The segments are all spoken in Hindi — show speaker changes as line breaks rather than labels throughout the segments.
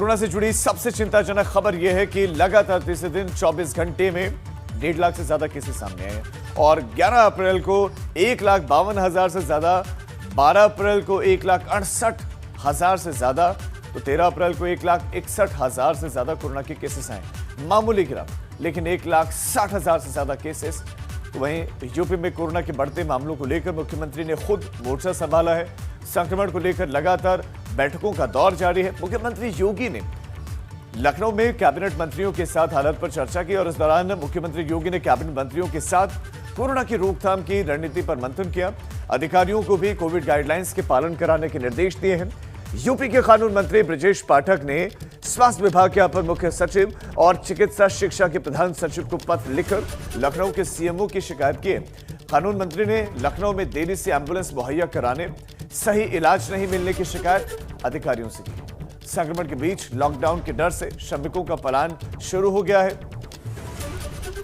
कोरोना से जुड़ी सबसे चिंताजनक खबर यह है कि लगातार तीसरे दिन 24 घंटे में 1.5 लाख से ज्यादा केसेस सामने आए और 11 अप्रैल को 1,52,000 से ज्यादा, 12 अप्रैल को 1,68,000 से ज्यादा, तो 13 अप्रैल को 1,61,000 से ज्यादा कोरोना के केसेस आए। मामूली गिरावट, लेकिन 1,60,000 से ज्यादा केसेस। तो वहीं यूपी में कोरोना के बढ़ते मामलों को लेकर मुख्यमंत्री ने खुद मोर्चा संभाला है। संक्रमण को लेकर लगातार बैठकों का दौर जारी है। मुख्यमंत्री योगी ने लखनऊ में कैबिनेट मंत्रियों के साथ हालत पर चर्चा की और इस दौरान मुख्यमंत्री योगी ने कैबिनेट मंत्रियों के साथ कोरोना की रोकथाम की रणनीति पर मंथन किया। अधिकारियों को भी कोविड गाइडलाइंस के पालन कराने के निर्देश दिए हैं। यूपी के कानून मंत्री ब्रजेश पाठक ने स्वास्थ्य विभाग के अपर मुख्य सचिव और चिकित्सा शिक्षा के प्रधान सचिव को पत्र लिखकर लखनऊ के सीएमओ की शिकायत की। कानून मंत्री ने लखनऊ में देरी से एम्बुलेंस मुहैया कराने, सही इलाज नहीं मिलने की शिकायत अधिकारियों से की। संक्रमण के बीच लॉकडाउन के डर से श्रमिकों का पलायन शुरू हो गया है।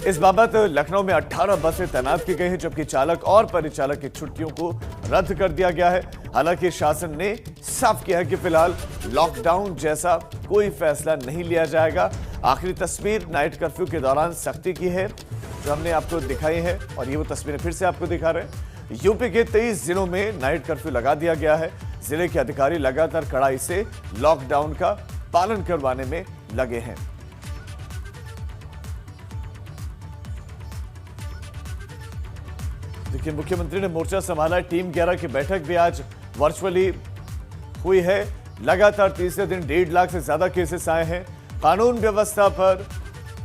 इस बाबत लखनऊ में 18 बसें तैनात की गई हैं, जबकि चालक और परिचालक की छुट्टियों को रद्द कर दिया गया है। हालांकि शासन ने साफ किया है कि फिलहाल लॉकडाउन जैसा कोई फैसला नहीं लिया जाएगा। आखिरी तस्वीर नाइट कर्फ्यू के दौरान सख्ती की है जो हमने आपको दिखाई है और ये वो तस्वीरें फिर से आपको दिखा रहे हैं। यूपी के 23 जिलों में नाइट कर्फ्यू लगा दिया गया है। जिले के अधिकारी लगातार कड़ाई से लॉकडाउन का पालन करवाने में लगे हैं। देखिए, मुख्यमंत्री ने मोर्चा संभाला। टीम 11 की बैठक भी आज वर्चुअली हुई है। लगातार तीसरे दिन 1.5 लाख से ज्यादा केसेस आए हैं। कानून व्यवस्था पर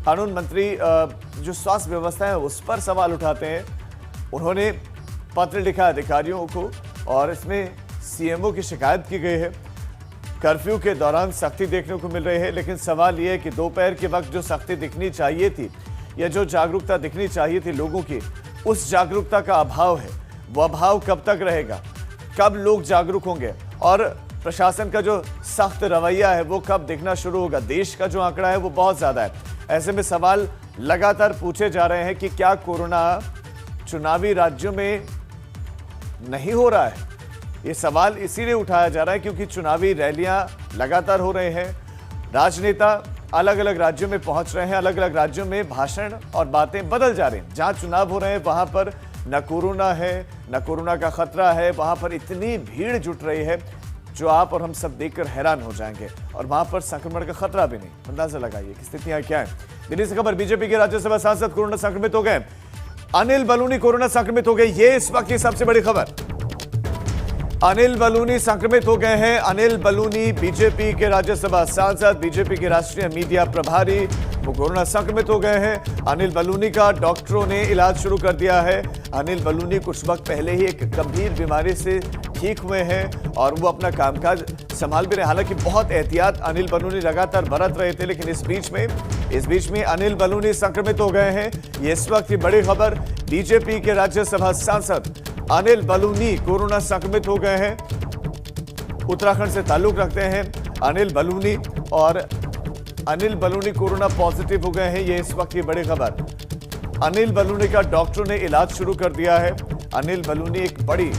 कानून मंत्री जो स्वास्थ्य व्यवस्था है उस पर सवाल उठाते हैं। उन्होंने पत्र लिखा अधिकारियों को और इसमें सीएमओ की शिकायत की गई है। कर्फ्यू के दौरान सख्ती देखने को मिल रही है, लेकिन सवाल यह है कि दोपहर के वक्त जो सख्ती दिखनी चाहिए थी या जो जागरूकता दिखनी चाहिए थी लोगों की, उस जागरूकता का अभाव है। वो अभाव कब तक रहेगा? कब लोग जागरूक होंगे? और प्रशासन का जो सख्त रवैया है वो कब दिखना शुरू होगा? देश का जो आंकड़ा है वो बहुत ज्यादा है। ऐसे में सवाल लगातार पूछे जा रहे हैं कि क्या कोरोना चुनावी राज्यों में नहीं हो रहा है? ये सवाल इसीलिए उठाया जा रहा है क्योंकि चुनावी रैलियां लगातार हो रहे हैं। राजनेता अलग अलग राज्यों में पहुंच रहे हैं। अलग अलग राज्यों में भाषण और बातें बदल जा रही हैं। जहां चुनाव हो रहे हैं वहां पर न कोरोना है, न कोरोना का खतरा है। वहां पर इतनी भीड़ जुट रही है जो आप और हम सब देखकर हैरान हो जाएंगे। और वहां पर संक्रमण का खतरा भी नहीं। अंदाजा लगाइए कि स्थितियां क्या है। दिल्ली से खबर, बीजेपी के राज्यसभा सांसद कोरोना संक्रमित हो गए। अनिल बलूनी कोरोना संक्रमित हो गए। ये इस वक्त की सबसे बड़ी खबर। अनिल बलूनी संक्रमित हो गए हैं। अनिल बलूनी बीजेपी के राज्यसभा सांसद, बीजेपी के राष्ट्रीय मीडिया प्रभारी, वो कोरोना संक्रमित हो गए हैं। अनिल बलूनी का डॉक्टरों ने इलाज शुरू कर दिया है। अनिल बलूनी कुछ वक्त पहले ही एक गंभीर बीमारी से ठीक हुए हैं और वो अपना कामकाज संभाल भी रहे। हालांकि बहुत एहतियात अनिल बलूनी लगातार बरत रहे थे, लेकिन इस बीच में अनिल बलूनी संक्रमित हो गए हैं। ये इस वक्त की बड़ी खबर। बीजेपी के राज्यसभा सांसद अनिल बलूनी कोरोना संक्रमित हो गए हैं। उत्तराखंड से ताल्लुक रखते हैं अनिल बलूनी और अनिल बलूनी कोरोना पॉजिटिव हो गए हैं। ये इस वक्त की बड़ी खबर। अनिल बलूनी का डॉक्टरों ने इलाज शुरू कर दिया है। अनिल बलूनी एक बड़ी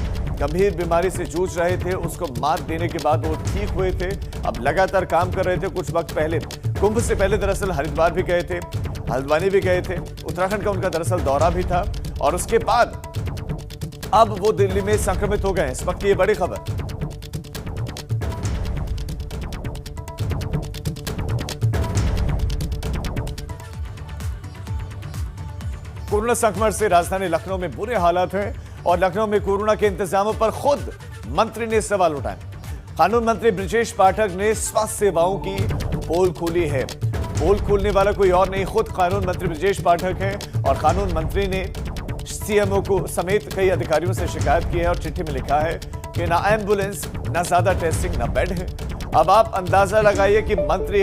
गंभीर बीमारी से जूझ रहे थे, उसको मात देने के बाद वो ठीक हुए थे। अब लगातार काम कर रहे थे। कुछ वक्त पहले, कुंभ से पहले दरअसल हरिद्वार भी गए थे, हल्द्वानी भी गए थे। उत्तराखंड का उनका दरअसल दौरा भी था और उसके बाद अब वो दिल्ली में संक्रमित हो गए। इस वक्त की ये बड़ी खबर। कोरोना संक्रमण से राजधानी लखनऊ में बुरे हालात हैं और लखनऊ में कोरोना के इंतजामों पर खुद मंत्री ने सवाल उठाए। कानून मंत्री ब्रजेश पाठक ने स्वास्थ्य सेवाओं की पोल खोली है। पोल खोलने वाला कोई और नहीं, खुद कानून मंत्री ब्रजेश पाठक हैं और कानून मंत्री ने सीएमओ को समेत कई अधिकारियों से शिकायत की है और चिट्ठी में लिखा है कि ना एम्बुलेंस, ना ज्यादा टेस्टिंग, ना बेड है। अब आप अंदाजा लगाइए कि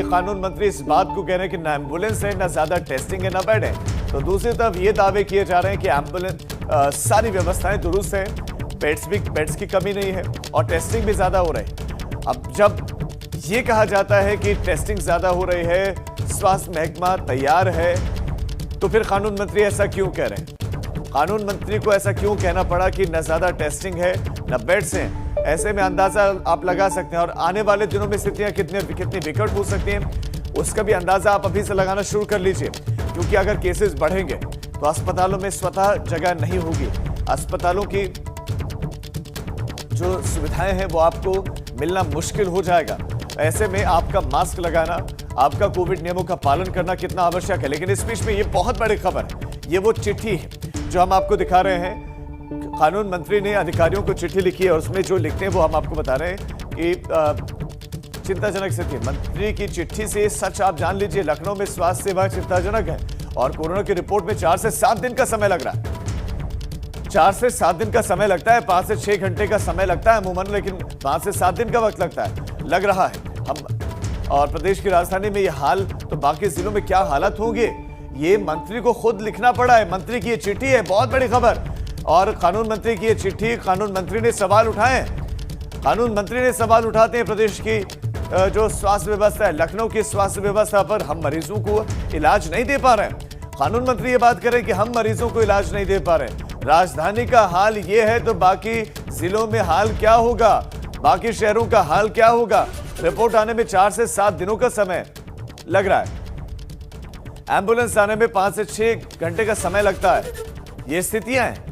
कानून मंत्री इस बात को कह रहे हैं कि ना एम्बुलेंस है, ना ज्यादा टेस्टिंग है, ना बेड है, तो दूसरी तरफ ये दावे किए जा रहे हैं कि एम्बुलेंस सारी व्यवस्थाएं दुरुस्त है, बेड्स की कमी नहीं है और टेस्टिंग भी ज्यादा हो रही है। अब जब ये कहा जाता है कि टेस्टिंग ज्यादा हो रही है, स्वास्थ्य महकमा तैयार है, तो फिर कानून मंत्री ऐसा क्यों कह रहे हैं? कानून मंत्री को ऐसा क्यों कहना पड़ा कि न ज्यादा टेस्टिंग है, न बेड्स हैं? ऐसे में अंदाजा आप लगा सकते हैं, और आने वाले दिनों में स्थितियां कितनी विकट हो सकती हैं उसका भी अंदाजा आप अभी से लगाना शुरू कर लीजिए, क्योंकि अगर केसेस बढ़ेंगे तो अस्पतालों में स्वतः जगह नहीं होगी। अस्पतालों की जो सुविधाएं हैं वो आपको मिलना मुश्किल हो जाएगा। ऐसे में आपका मास्क लगाना, आपका कोविड नियमों का पालन करना कितना आवश्यक है। लेकिन इस बीच में ये बहुत बड़ी खबर है, ये वो चिट्ठी है जो हम आपको दिखा रहे हैं। कानून मंत्री ने अधिकारियों को चिट्ठी लिखी है और उसमें जो लिखते हैं वो हम आपको बता रहे हैं कि चिंताजनक स्थिति। मंत्री की चिट्ठी से सच आप जान लीजिए, लखनऊ में स्वास्थ्य सेवा चिंताजनक है और कोरोना की रिपोर्ट में 4 से 7 दिन का समय लग रहा है। 4 से 7 दिन का समय लगता है, 5 से 6 घंटे का समय लगता है अमूमन, लेकिन 5 से 7 दिन का वक्त लग रहा है। हम और प्रदेश की राजधानी में ये हाल, तो बाकी जिलों में क्या हालत होंगे ये मंत्री को खुद लिखना पड़ा है। मंत्री की ये चिट्ठी है, बहुत बड़ी खबर। और कानून मंत्री की ये चिट्ठी, कानून मंत्री ने सवाल उठाए। कानून मंत्री ने सवाल उठाते हैं प्रदेश की जो स्वास्थ्य व्यवस्था है, लखनऊ की स्वास्थ्य व्यवस्था पर। हम मरीजों को इलाज नहीं दे पा रहे हैं। कानून मंत्री ये बात करें कि हम मरीजों को इलाज नहीं दे पा रहे। राजधानी का हाल ये है तो बाकी जिलों में हाल क्या होगा, बाकी शहरों का हाल क्या होगा। रिपोर्ट आने में 4 से 7 दिनों का समय लग रहा है। एम्बुलेंस आने में 5 से 6 घंटे का समय लगता है। ये स्थितियां हैं,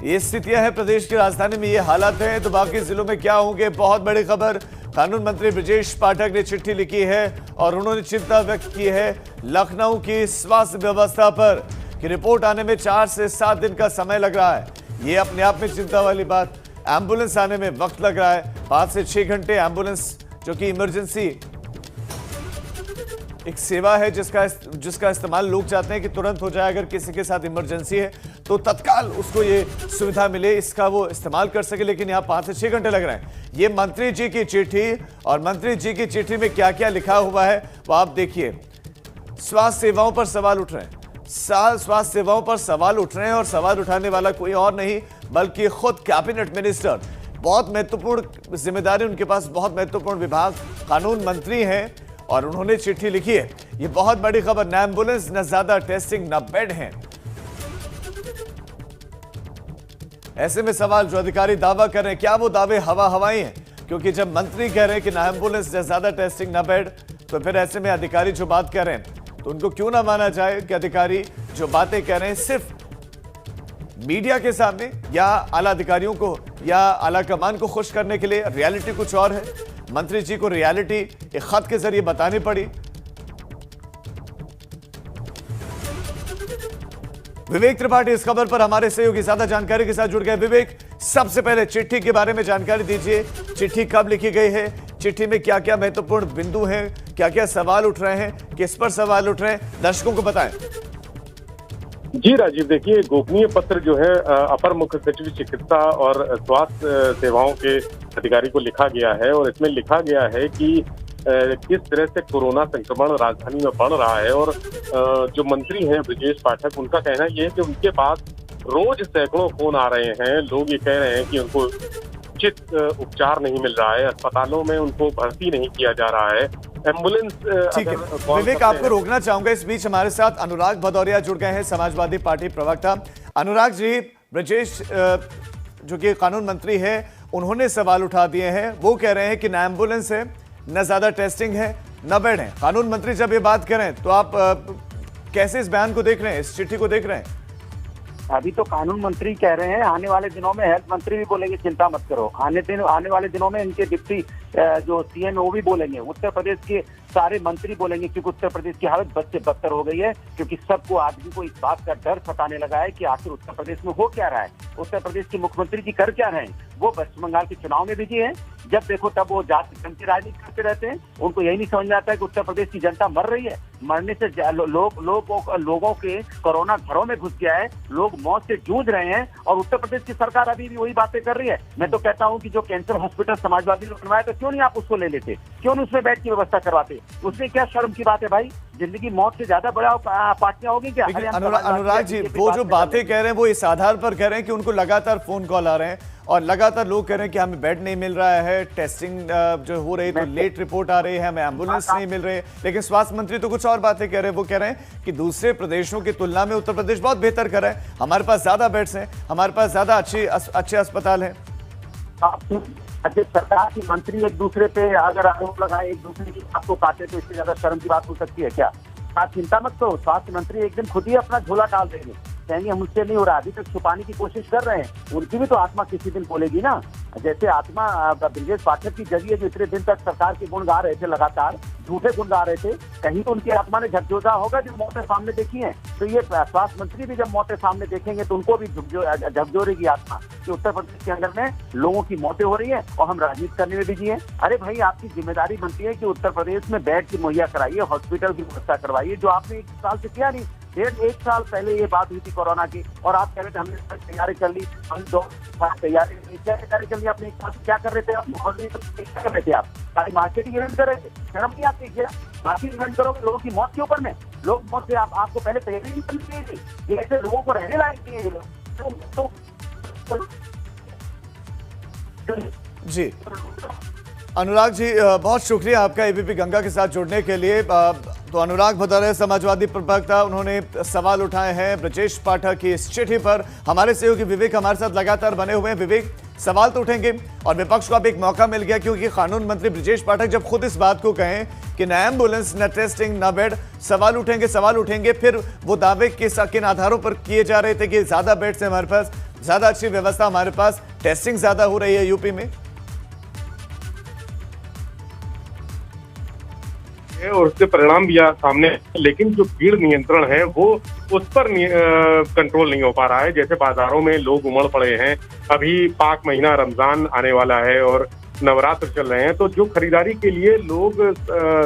ये स्थितियां हैं प्रदेश की राजधानी में, ये हालात हैं तो बाकी जिलों में क्या होंगे। बहुत बड़ी खबर, कानून मंत्री ब्रजेश पाठक ने चिट्ठी लिखी है और उन्होंने चिंता व्यक्त की है लखनऊ की स्वास्थ्य व्यवस्था पर कि रिपोर्ट आने में 4 से 7 दिन का समय लग रहा है। ये अपने आप में चिंता वाली बात। एम्बुलेंस आने में वक्त लग रहा है, 5 से 6 घंटे। एम्बुलेंस जो कि इमरजेंसी एक सेवा है जिसका इस्तेमाल लोग चाहते हैं कि तुरंत हो जाए। अगर किसी के साथ इमरजेंसी है तो तत्काल उसको ये सुविधा मिले, इसका वो इस्तेमाल कर सके। लेकिन यहाँ 5 से 6 घंटे लग रहे हैं। ये मंत्री जी की चिट्ठी, और मंत्री जी की चिट्ठी में क्या क्या लिखा हुआ है वो आप देखिए। स्वास्थ्य सेवाओं पर सवाल उठ रहे हैं, स्वास्थ्य सेवाओं पर सवाल उठ रहे हैं, और सवाल उठाने वाला कोई और नहीं बल्कि खुद कैबिनेट मिनिस्टर। बहुत महत्वपूर्ण जिम्मेदारी उनके पास, बहुत महत्वपूर्ण विभाग, कानून मंत्री हैं और उन्होंने चिट्ठी लिखी है। ये बहुत बड़ी खबर। न एम्बुलेंस, न ज्यादा टेस्टिंग, न बेड हैं। ऐसे में सवाल जो अधिकारी दावा कर रहे हैं, क्या वो दावे हवाई हैं? क्योंकि जब मंत्री कह रहे हैं कि ना एम्बुलेंस, न ज्यादा टेस्टिंग, न बेड, तो फिर ऐसे में अधिकारी जो बात कर रहे हैं तो उनको क्यों ना माना जाए कि अधिकारी जो बातें कह रहे हैं सिर्फ मीडिया के सामने या आला अधिकारियों को या आला कमान को खुश करने के लिए। रियलिटी कुछ और है। मंत्री जी को रियलिटी एक खत के जरिए बतानी पड़ी। विवेक त्रिपाठी इस खबर पर हमारे सहयोगी ज्यादा जानकारी के साथ जुड़ गए। विवेक, सबसे पहले चिट्ठी के बारे में जानकारी दीजिए। चिट्ठी कब लिखी गई है, चिट्ठी में क्या क्या महत्वपूर्ण बिंदु हैं, क्या क्या सवाल उठ रहे हैं, किस पर सवाल उठ रहे हैं, दर्शकों को बताएं।
जी राजीव, देखिए, गोपनीय पत्र जो है अपर मुख्य सचिव चिकित्सा और स्वास्थ्य सेवाओं के अधिकारी को लिखा गया है और इसमें लिखा गया है कि किस तरह से कोरोना संक्रमण राजधानी में बढ़ रहा है। और जो मंत्री हैं ब्रजेश पाठक, उनका कहना यह है कि उनके पास रोज सैकड़ों फोन आ रहे हैं। लोग ये कह रहे हैं कि उनको उचित उपचार नहीं मिल रहा है, अस्पतालों में उनको भर्ती नहीं किया जा रहा है। एम्बुलेंस,
ठीक है विवेक, आपको रोकना चाहूंगा। इस बीच हमारे साथ अनुराग भदौरिया जुड़ गए हैं, समाजवादी पार्टी प्रवक्ता। अनुराग जी, ब्रजेश जो कि कानून मंत्री है, उन्होंने सवाल उठा दिए हैं। वो कह रहे हैं कि न एम्बुलेंस है, न ज्यादा टेस्टिंग है, न बेड है। कानून मंत्री जब ये बात करें तो आप कैसे इस बयान को देख रहे हैं, इस चिट्ठी को देख रहे हैं?
अभी तो कानून मंत्री कह रहे हैं, आने वाले दिनों में हेल्थ मंत्री भी बोलेंगे चिंता मत करो। आने वाले दिनों में इनके डिप्टी जो सीएम है वो भी बोलेंगे। उत्तर प्रदेश के सारे मंत्री बोलेंगे, क्योंकि उत्तर प्रदेश की हालत बद से बदतर हो गई है। क्योंकि सबको, आदमी को इस बात का डर सताने लगा है कि आखिर उत्तर प्रदेश में हो क्या रहा है, उत्तर प्रदेश के मुख्यमंत्री जी कर क्या रहे हैं। वो पश्चिम बंगाल के चुनाव में बिजी है, जब देखो तब वो जाति धर्म की राजनीति करते रहते हैं। उनको यही नहीं समझ में आता है कि उत्तर प्रदेश की जनता मर रही है। मरने से लोगों के कोरोना घरों में घुस गया है, लोग मौत से जूझ रहे हैं और उत्तर प्रदेश की सरकार अभी भी वही बातें कर रही है। मैं तो कहता हूं कि जो कैंसर हॉस्पिटल समाजवादी ने बनवाया, तो क्यों नहीं आप उसको ले लेते, क्यों नहीं उसमें बेड की व्यवस्था करवाते? उसमें क्या शर्म की बात है भाई? जिंदगी मौत से ज्यादा बड़ा पार्टियां होगी क्या?
लेकिन
अरे हम
अनुराग जी,
बीजेपी
वो
बात
जो
में
बातें
कर
कह रहे हैं वो इस आधार पर कह रहे हैं कि उनको लगातार फोन कॉल आ रहे हैं और लगातार लोग कह रहे हैं कि हमें बेड नहीं मिल रहा है, टेस्टिंग जो हो रही है तो लेट रिपोर्ट आ रही है, हमें एम्बुलेंस नहीं मिल रही है। लेकिन स्वास्थ्य मंत्री तो कुछ और बातें कह रहे हैं। वो कह रहे हैं कि दूसरे प्रदेशों की तुलना में उत्तर प्रदेश बहुत बेहतर कर रहा है, हमारे पास ज्यादा बेड्स हैं, हमारे पास ज्यादा अच्छे अस्पताल हैं।
अच्छे सरकार की मंत्री एक दूसरे पे अगर आरोप लगाए, एक दूसरे की बात को काटे, तो इससे ज्यादा शर्म की बात हो सकती है क्या? आप चिंता मत करो, स्वास्थ्य मंत्री एक दिन खुद ही अपना झोला डाल देंगे, कहेंगे मुझसे नहीं हो रहा। अभी तक छुपाने की कोशिश कर रहे हैं, उनकी भी तो आत्मा किसी दिन बोलेगी ना। जैसे आत्मा ब्रजेश पाठक की जगी है, जो इतने दिन तक सरकार के गुण गा रहे थे, लगातार झूठे गुण गा रहे थे, कहीं तो उनकी आत्मा ने झकझोरा होगा जो मौतें सामने देखी हैं। तो ये स्वास्थ्य मंत्री भी जब मौतें सामने देखेंगे तो उनको भी झकझोरेगी आत्मा कि उत्तर प्रदेश के अंदर में लोगों की मौतें हो रही है और हम राजनीति करने में बिजी हैं। अरे भाई, आपकी जिम्मेदारी बनती है कि उत्तर प्रदेश में बेड की मुहैया कराइए, हॉस्पिटल की व्यवस्था करवाइए, जो आपने 1 साल से किया नहीं। 1.5 साल पहले ये बात हुई थी कोरोना की, और आप कह रहे थे हमने तैयारी कर ली, हम 2 साल तैयारी कर ली। अपने 1 साल से क्या कर रहे थे आप? क्या कर रहे थे आप? सारी मार्केटिंग इवेंट कर रहे थे, शर्म नहीं आती क्या? मार्केटिंग इवेंट करोगे लोगों की मौत के ऊपर में, लोग मौत से आपको पहले तैयारी नहीं करनी चाहिए थी। ये ऐसे लोगों को रहने लायक नहीं है
जी अनुराग जी, बहुत शुक्रिया आपका एबीपी गंगा के साथ जुड़ने के लिए। तो अनुराग बता रहे समाजवादी प्रवक्ता, उन्होंने सवाल उठाए हैं ब्रजेश पाठक की इस चिट्ठी पर। हमारे सहयोगी विवेक हमारे साथ लगातार बने हुए हैं। विवेक, सवाल तो उठेंगे और विपक्ष को अब एक मौका मिल गया, क्योंकि कानून मंत्री ब्रजेश पाठक जब खुद इस बात को कहें कि न एम्बुलेंस, न टेस्टिंग, न बेड, सवाल उठेंगे। फिर वो दावे किन आधारों पर किए जा रहे थे कि ज्यादा बेड्स हैं हमारे पास, ज्यादा अच्छी व्यवस्था हमारे पास, टेस्टिंग ज्यादा हो रही है यूपी में,
और उसके परिणाम भी सामने। लेकिन जो भीड़ नियंत्रण है वो उस पर कंट्रोल नहीं हो पा रहा है। जैसे बाजारों में लोग उमड़ पड़े हैं, अभी पाक महीना रमजान आने वाला है और नवरात्र चल रहे हैं, तो जो खरीदारी के लिए लोग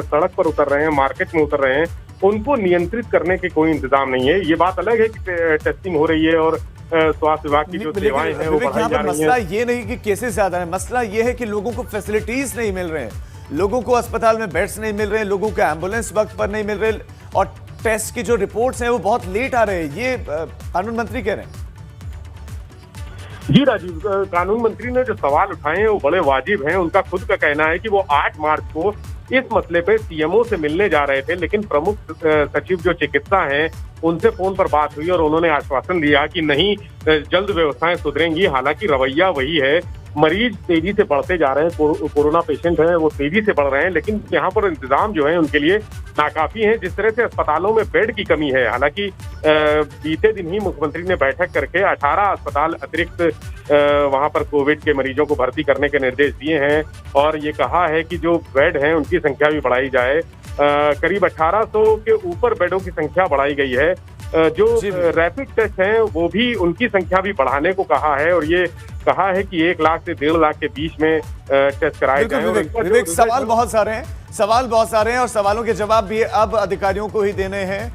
सड़क पर उतर रहे हैं, मार्केट में उतर रहे हैं, उनको नियंत्रित करने के कोई इंतजाम नहीं है। ये बात अलग है कि टेस्टिंग हो रही है और स्वास्थ्य विभाग की जो सेवाएं हैं वो बढ़ाई जा रही हैं।
मसला ये नहीं कि केसेस ज्यादा है, मसला ये है कि लोगों को फैसिलिटीज नहीं मिल रहे हैं, लोगों को अस्पताल में बेड्स नहीं मिल रहे हैं, लोगों को एम्बुलेंस वक्त पर नहीं मिल रहे, और टेस्ट की जो रिपोर्ट्स हैं वो बहुत लेट आ रहे हैं। ये कानून मंत्री कह रहे हैं।
जी राजीव, कानून मंत्री ने जो सवाल उठाए हैं वो बड़े वाजिब हैं। उनका खुद का कहना है कि वो 8 मार्च को इस मसले पे सीएमओ से मिलने जा रहे थे, लेकिन प्रमुख सचिव जो चिकित्सा हैं उनसे फोन पर बात हुई और उन्होंने आश्वासन दिया कि नहीं, जल्द व्यवस्थाएं सुधरेंगी। हालांकि रवैया वही है, मरीज तेजी से बढ़ते जा रहे हैं, कोरोना पेशेंट हैं वो तेजी से बढ़ रहे हैं, लेकिन यहाँ पर इंतजाम जो है उनके लिए नाकाफी है। जिस तरह से अस्पतालों में बेड की कमी है, हालांकि बीते दिन ही मुख्यमंत्री ने बैठक करके 18 अस्पताल अतिरिक्त वहां पर कोविड के मरीजों को भर्ती करने के निर्देश दिए हैं और ये कहा है कि जो बेड हैं उनकी संख्या भी बढ़ाई जाए। करीब 1800 के ऊपर बेडों की संख्या बढ़ाई गई है। जो रैपिड टेस्ट हैं वो भी उनकी संख्या भी बढ़ाने को कहा है और ये कहा है कि 1 लाख से 1.5 लाख के बीच में टेस्ट कराए जाएं।
विवेक, सवाल बहुत सारे हैं और सवालों के जवाब भी अब अधिकारियों को ही देने हैं।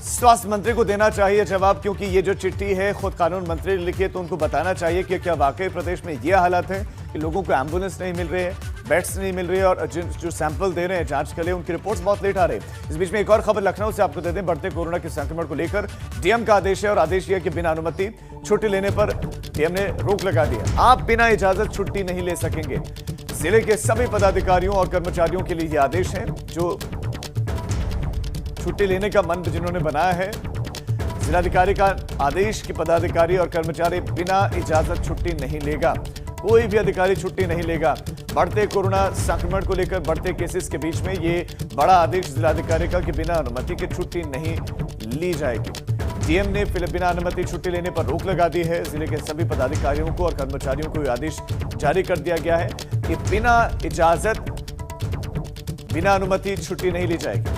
स्वास्थ्य मंत्री को देना चाहिए जवाब, क्योंकि ये जो चिट्ठी है खुद कानून मंत्री ने लिखी है, तो उनको बताना चाहिए कि क्या वाकई प्रदेश में ये हालत है कि लोगों को एम्बुलेंस नहीं मिल रही है, बेड्स नहीं मिल रही है, और जो सैंपल दे रहे हैं जांच के लिए उनकी रिपोर्ट्स बहुत लेट आ रही है। इस बीच में एक और खबर लखनऊ से आपको दे दें। बढ़ते कोरोना के संक्रमण को लेकर डीएम का आदेश है और आदेश यह कि बिना अनुमति छुट्टी लेने पर डीएम ने रोक लगा दी है। आप बिना इजाजत छुट्टी नहीं ले सकेंगे। जिले के सभी पदाधिकारियों और कर्मचारियों के लिए यह आदेश है, जो छुट्टी लेने का मन जिन्होंने बनाया है। जिलाधिकारी का आदेश कि पदाधिकारी और कर्मचारी बिना इजाजत छुट्टी नहीं लेगा, कोई भी अधिकारी छुट्टी नहीं लेगा। बढ़ते कोरोना संक्रमण को लेकर बढ़ते केसेस के बीच में ये बड़ा आदेश जिलाधिकारी का कि बिना अनुमति के छुट्टी नहीं ली जाएगी। डीएम ने बिना अनुमति छुट्टी लेने पर रोक लगा दी है। जिले के सभी पदाधिकारियों को और कर्मचारियों को यह आदेश जारी कर दिया गया है कि बिना इजाजत, बिना अनुमति छुट्टी नहीं ली जाएगी।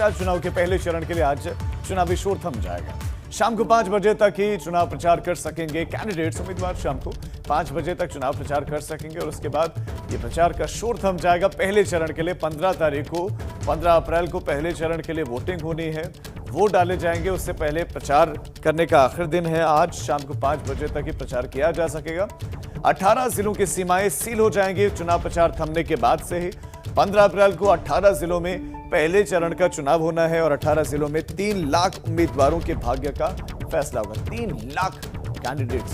चुनाव के पहले चरण के लिए आज चुनावी शोर थम जाएगा। शाम को 5 बजे तक ही चुनाव प्रचार कर सकेंगे कैंडिडेट्स, उम्मीदवार शाम को 5 बजे तक चुनाव प्रचार कर सकेंगे और उसके बाद ये प्रचार का शोर थम जाएगा। पहले चरण के लिए 15 तारीख को, 15 अप्रैल को पहले चरण के लिए वोटिंग होनी है। वोट डाले जाएंगे। उससे पहले प्रचार करने का आखिरी दिन है आज। शाम को 5 बजे तक ही प्रचार किया जा सकेगा। 18 जिलों की सीमाएं सील हो जाएंगी चुनाव प्रचार थमने के बाद से ही। 15 अप्रैल को 18 जिलों में पहले चरण का चुनाव होना है और 18 जिलों में 3 लाख उम्मीदवारों के भाग्य का फैसला होगा। 3 लाख कैंडिडेट्स।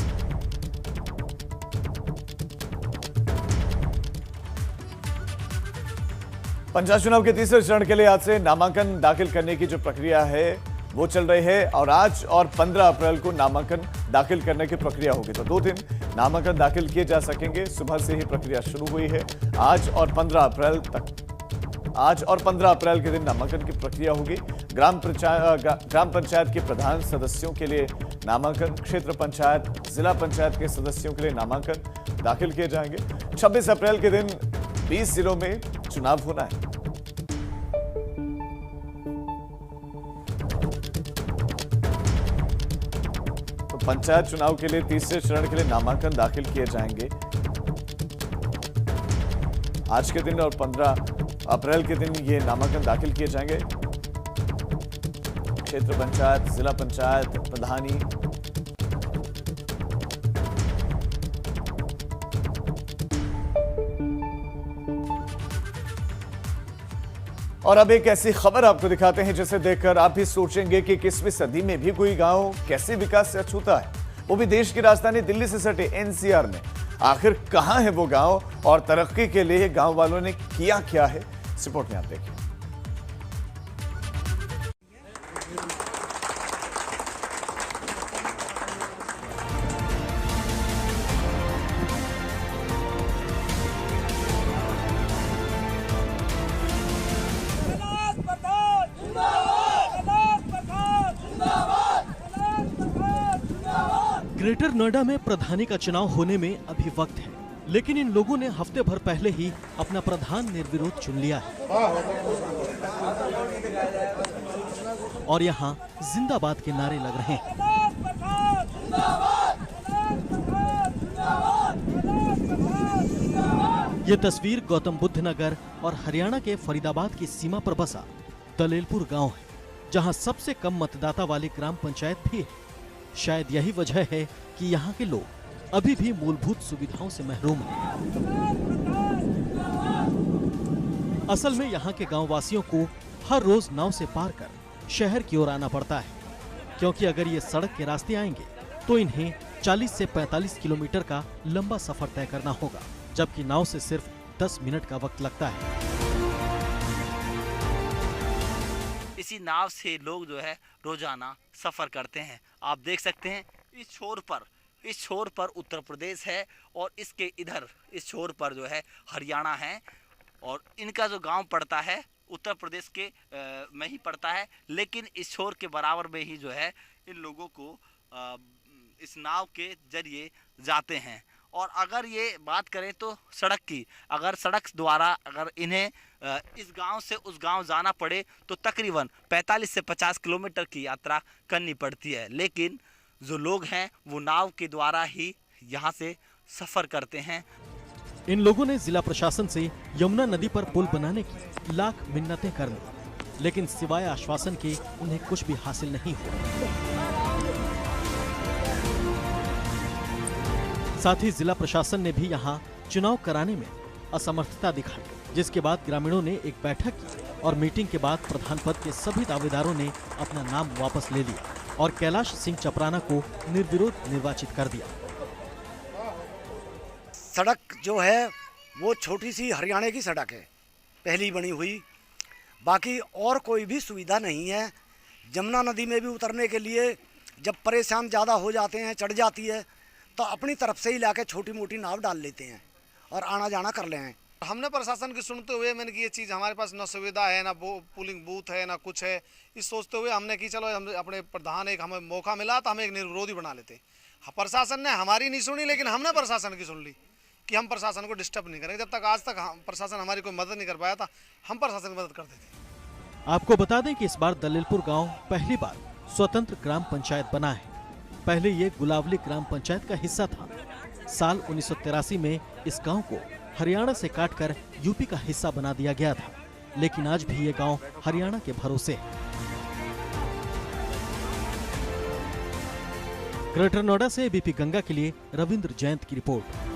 पंचायत चुनाव के तीसरे चरण के लिए आज से नामांकन दाखिल करने की जो प्रक्रिया है वो चल रही है और आज और 15 अप्रैल को नामांकन दाखिल करने की प्रक्रिया होगी। तो 2 दिन नामांकन दाखिल किए जा सकेंगे। सुबह से ही प्रक्रिया शुरू हुई है। आज और 15 अप्रैल के दिन नामांकन की प्रक्रिया होगी। ग्राम पंचायत के प्रधान सदस्यों के लिए नामांकन, क्षेत्र पंचायत, जिला पंचायत के सदस्यों के लिए नामांकन दाखिल किए जाएंगे। 26 अप्रैल के दिन 20 जिलों में चुनाव होना है। तो पंचायत चुनाव के लिए तीसरे चरण के लिए नामांकन दाखिल किए जाएंगे आज के दिन और 15 अप्रैल के दिन ये नामांकन दाखिल किए जाएंगे। क्षेत्र पंचायत, जिला पंचायत, प्रधानी, और अब एक ऐसी खबर आपको दिखाते हैं जिसे देखकर आप भी सोचेंगे कि 21वीं सदी में भी कोई गांव कैसे विकास से अछूता है, वो भी देश की राजधानी दिल्ली से सटे एनसीआर में। आखिर कहां है वो गांव और तरक्की के लिए गांव वालों ने किया क्या है, इस रिपोर्ट में आप देखिए।
ग्रेटर नोएडा में प्रधानी का चुनाव होने में अभी वक्त है, लेकिन इन लोगों ने हफ्ते भर पहले ही अपना प्रधान निर्विरोध चुन लिया है और यहाँ जिंदाबाद के नारे लग रहे हैं। ये तस्वीर गौतम बुद्ध नगर और हरियाणा के फरीदाबाद की सीमा पर बसा दलेलपुर गांव है, जहां सबसे कम मतदाता वाली ग्राम पंचायत भी है। शायद यही वजह है कि यहाँ के लोग अभी भी मूलभूत सुविधाओं से महरूम हैं। असल में यहाँ के गांव वासियों को हर रोज नाव से पार कर शहर की ओर आना पड़ता है, क्योंकि अगर ये सड़क के रास्ते आएंगे तो इन्हें 40 से 45 किलोमीटर का लंबा सफर तय करना होगा, जबकि नाव से सिर्फ 10 मिनट का वक्त लगता है।
इसी नाव से लोग जो है रोजाना सफर करते हैं। आप देख सकते हैं इस छोर पर उत्तर प्रदेश है और इसके इधर इस छोर पर जो है हरियाणा है और इनका जो गांव पड़ता है उत्तर प्रदेश के में ही पड़ता है, लेकिन इस छोर के बराबर में ही जो है इन लोगों को इस नाव के जरिए जाते हैं। और अगर ये बात करें तो सड़क की, अगर सड़क द्वारा अगर इन्हें इस गांव से उस गांव जाना पड़े तो तकरीबन 45 से 50 किलोमीटर की यात्रा करनी पड़ती है, लेकिन जो लोग हैं वो नाव के द्वारा ही यहाँ से सफ़र करते हैं।
इन लोगों ने जिला प्रशासन से यमुना नदी पर पुल बनाने की लाख मिन्नतें कर ली, लेकिन सिवाय आश्वासन के उन्हें कुछ भी हासिल नहीं हुआ। साथ ही जिला प्रशासन ने भी यहाँ चुनाव कराने में असमर्थता दिखाई, जिसके बाद ग्रामीणों ने एक बैठक की और मीटिंग के बाद प्रधान पद के सभी दावेदारों ने अपना नाम वापस ले लिया और कैलाश सिंह चपराना को निर्विरोध निर्वाचित कर दिया।
सड़क जो है वो छोटी सी हरियाणा की सड़क है, पहली बनी हुई, बाकी और कोई भी सुविधा नहीं है। जमुना नदी में भी उतरने के लिए जब परेशान ज़्यादा हो जाते हैं, चढ़ जाती है, तो अपनी तरफ से ही लाके छोटी मोटी नाव डाल लेते हैं और आना जाना कर ले हैं।
हमने प्रशासन की सुनते हुए मैंने कि ये चीज़ हमारे पास न सुविधा है, ना पुलिंग बूथ है, ना कुछ है, इस सोचते हुए हमने कि चलो हम अपने प्रधान एक हमें मौका मिला तो हम एक निर्विरोधी बना लेते। प्रशासन ने हमारी नहीं सुनी, लेकिन हमने प्रशासन की सुन ली कि हम प्रशासन को डिस्टर्ब नहीं करेंगे। जब तक आज तक प्रशासन हमारी कोई मदद नहीं कर पाया था, हम प्रशासन की मदद करते थे।
आपको बता दें कि इस बार दलेलपुर गांव पहली बार स्वतंत्र ग्राम पंचायत बना है। पहले ये गुलावली ग्राम पंचायत का हिस्सा था। साल 1983 में इस गांव को हरियाणा से काटकर यूपी का हिस्सा बना दिया गया था, लेकिन आज भी ये गांव हरियाणा के भरोसे है। ग्रेटर नोएडा से एबीपी गंगा के लिए रविंद्र जयंत की रिपोर्ट।